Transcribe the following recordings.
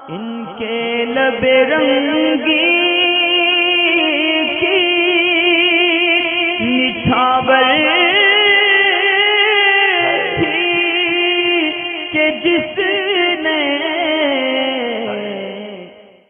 इनके लबे रंगी की निछावर थी कि जिसने।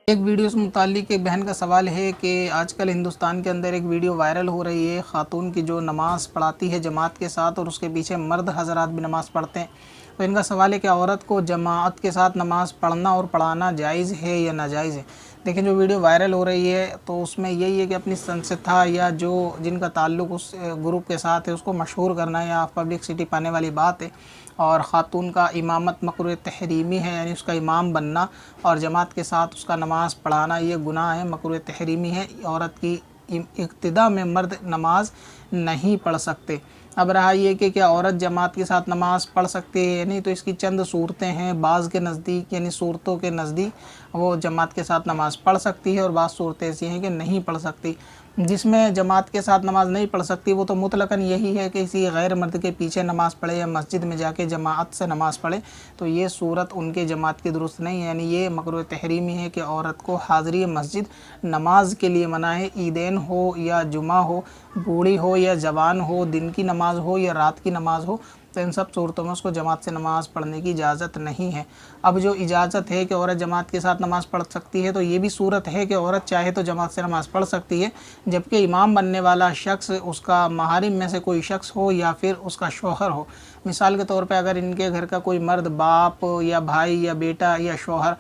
एक वीडियो से मुतालिक एक बहन का सवाल है कि आजकल हिंदुस्तान के अंदर एक वीडियो वायरल हो रही है ख़ातून की जो नमाज़ पढ़ाती है जमात के साथ और उसके पीछे मर्द हज़रात भी नमाज़ पढ़ते हैं। तो इनका सवाल है कि औरत को जमात के साथ नमाज़ पढ़ना और पढ़ाना जायज़ है या नाजायज़ है। देखिए, जो वीडियो वायरल हो रही है तो उसमें यही है कि अपनी संस्था या जो जिनका ताल्लुक़ उस ग्रुप के साथ है उसको मशहूर करना या पब्लिसिटी पाने वाली बात है। और ख़ातून का इमामत मकरूह तहरीमी है, यानी उसका इमाम बनना और जमात के साथ उसका नमाज़ पढ़ाना ये गुनाह है, मकरूह तहरीमी है। औरत की इक्तिदा में मर्द नमाज नहीं पढ़ सकते। अब रहा ये कि क्या औरत जमात के साथ नमाज़ पढ़ सकती है या नहीं, तो इसकी चंद सूरतें हैं। बाज़ के नज़दीक यानी सूरतों के नज़दीक वो जमात के साथ नमाज़ पढ़ सकती है और बाज़ सूरतें ऐसी हैं कि नहीं पढ़ सकती। जिसमें जमात के साथ नमाज़ नहीं पढ़ सकती वो तो मुतलकन यही है कि किसी गैर मर्द के पीछे नमाज़ पढ़े या मस्जिद में जाके जमात से नमाज़ पढ़े, तो ये सूरत उनके जमात की दुरुस्त नहीं है। यानी ये मकरूह तहरीमी है कि औरत को हाज़िरी मस्जिद नमाज के लिए मना है। ईदैन हो या जुमा हो, बूढ़ी हो या जवान हो, दिन की नमाज हो या रात की नमाज हो, तो इन सब सूरतों में उसको जमात से नमाज़ पढ़ने की इजाज़त नहीं है। अब जो इजाज़त है कि औरत जमात के साथ नमाज़ पढ़ सकती है, तो ये भी सूरत है कि औरत चाहे तो जमात से नमाज़ पढ़ सकती है, जबकि इमाम बनने वाला शख्स उसका महारिम में से कोई शख्स हो या फिर उसका शौहर हो। मिसाल के तौर पे अगर इनके घर का कोई मर्द बाप या भाई या बेटा या शौहर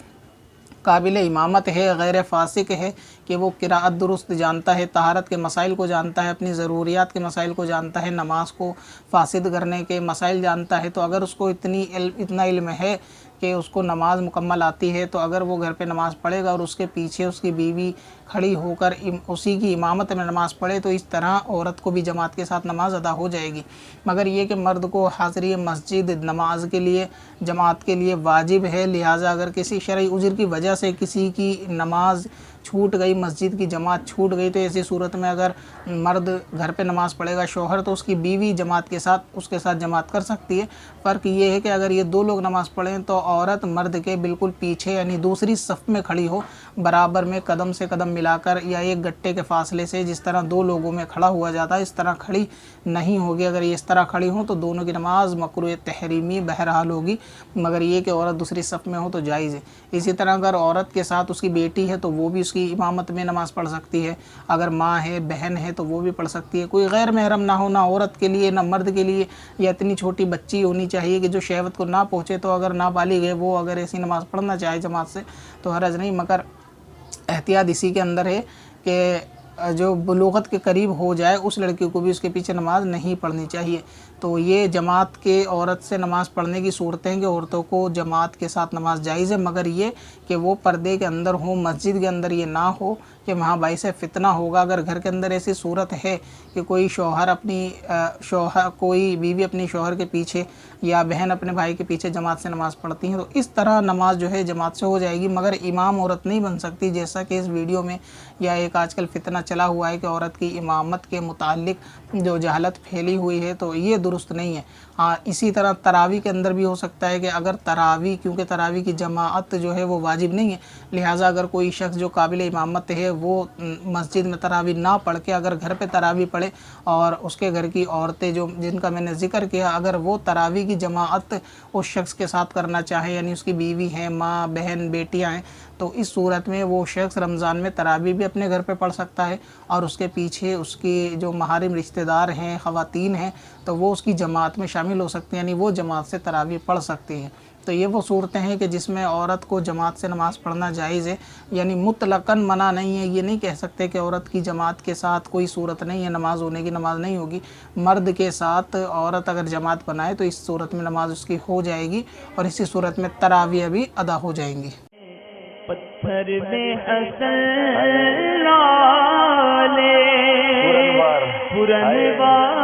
काबिल इमामत है, गैर फासिक है कि वो किराअत दुरुस्त जानता है, तहारत के मसाइल को जानता है, अपनी ज़रूरियात के मसाइल को जानता है, नमाज को फासिद करने के मसाइल जानता है, तो अगर उसको इतना इल्म है कि उसको नमाज मुकम्मल आती है, तो अगर वो घर पे नमाज़ पढ़ेगा और उसके पीछे उसकी बीवी खड़ी होकर उसी की इमामत में नमाज़ पढ़े, तो इस तरह औरत को भी जमात के साथ नमाज अदा हो जाएगी। मगर ये कि मर्द को हाज़िरी मस्जिद नमाज के लिए जमात के लिए वाजिब है, लिहाजा अगर किसी शरई उज़्र की वजह से किसी की नमाज छूट गई, मस्जिद की जमात छूट गई, तो ऐसी सूरत में अगर मर्द घर पे नमाज़ पढ़ेगा शौहर, तो उसकी बीवी जमात के साथ उसके साथ जमात कर सकती है। फ़र्क ये है कि अगर ये दो लोग नमाज़ पढ़ें तो औरत मर्द के बिल्कुल पीछे यानी दूसरी सफ़ में खड़ी हो, बराबर में कदम से कदम मिलाकर या एक गट्टे के फासले से, जिस तरह दो लोगों में खड़ा हुआ जाता है इस तरह खड़ी नहीं होगी। अगर ये इस तरह खड़ी हो तो दोनों की नमाज मकरूह तहरीमी बहरहाल होगी, मगर ये कि औरत दूसरी सफ़ में हो तो जायज़ है। इसी तरह अगर औरत के साथ उसकी बेटी है तो वो भी उसकी इमामत में नमाज़ पढ़ सकती है। अगर माँ है, बहन है, तो वो भी पढ़ सकती है। कोई गैर महरम ना हो, ना औरत के लिए ना मर्द के लिए, या इतनी छोटी बच्ची होनी चाहिए कि जो शहवत को ना पहुँचे, तो अगर नाबालिग है वो अगर ऐसी नमाज़ पढ़ना चाहे जमात से तो हरज नहीं, मगर एहतियात इसी के अंदर है कि जो बुलूगत के करीब हो जाए उस लड़की को भी उसके पीछे नमाज़ नहीं पढ़नी चाहिए। तो ये जमात के औरत से नमाज़ पढ़ने की सूरतें हैं कि औरतों को जमात के साथ नमाज़ जायज़ है, मगर ये कि वो पर्दे के अंदर हो, मस्जिद के अंदर ये ना हो कि वहाँ बाइस फितना होगा। अगर घर के अंदर ऐसी सूरत है कि कोई कोई बीवी अपनी शौहर के पीछे या बहन अपने भाई के पीछे जमात से नमाज़ पढ़ती हैं, तो इस तरह नमाज जो है जमात से हो जाएगी, मगर इमाम औरत नहीं बन सकती। जैसा कि इस वीडियो में या एक आजकल फितना चला हुआ है कि औरत की इमामत के मुतालिक जो जहालत फैली हुई है, तो ये दुरुस्त नहीं है। हाँ, इसी तरह तरावी के अंदर भी हो सकता है कि अगर तरावी, क्योंकि तरावी की जमात जो है वो वाजिब नहीं है, लिहाजा अगर कोई शख्स जो काबिल इमामत है वो मस्जिद में तरावी ना पढ़ के अगर घर पे तरावी पढ़े और उसके घर की औरतें जो जिनका मैंने ज़िक्र किया, अगर वो तरावी की जमात उस शख्स के साथ करना चाहे, यानी उसकी बीवी हैं, माँ, बहन, बेटियाँ हैं, तो इस सूरत में वो शख्स रमज़ान में तरावी भी अपने घर पे पढ़ सकता है और उसके पीछे उसकी जो महारिम रिश्तेदार हैं, ख़वातीन हैं, तो वो उसकी जमात में शामिल हो सकती हैं, यानी वो जमात से तरावी पढ़ सकती हैं। तो ये वो सूरतें हैं कि जिसमें औरत को जमात से नमाज़ पढ़ना जायज़ है, यानी मुतलकन मना नहीं है। ये नहीं कह सकते कि औरत की जमात के साथ कोई सूरत नहीं है, नमाज़ होने की, नमाज़ नहीं होगी। मर्द के साथ औरत अगर जमात बनाए तो इस सूरत में नमाज उसकी हो जाएगी और इसी सूरत में तरावियाँ भी अदा हो जाएंगी। पत्थर में हसन लाले पुरनवार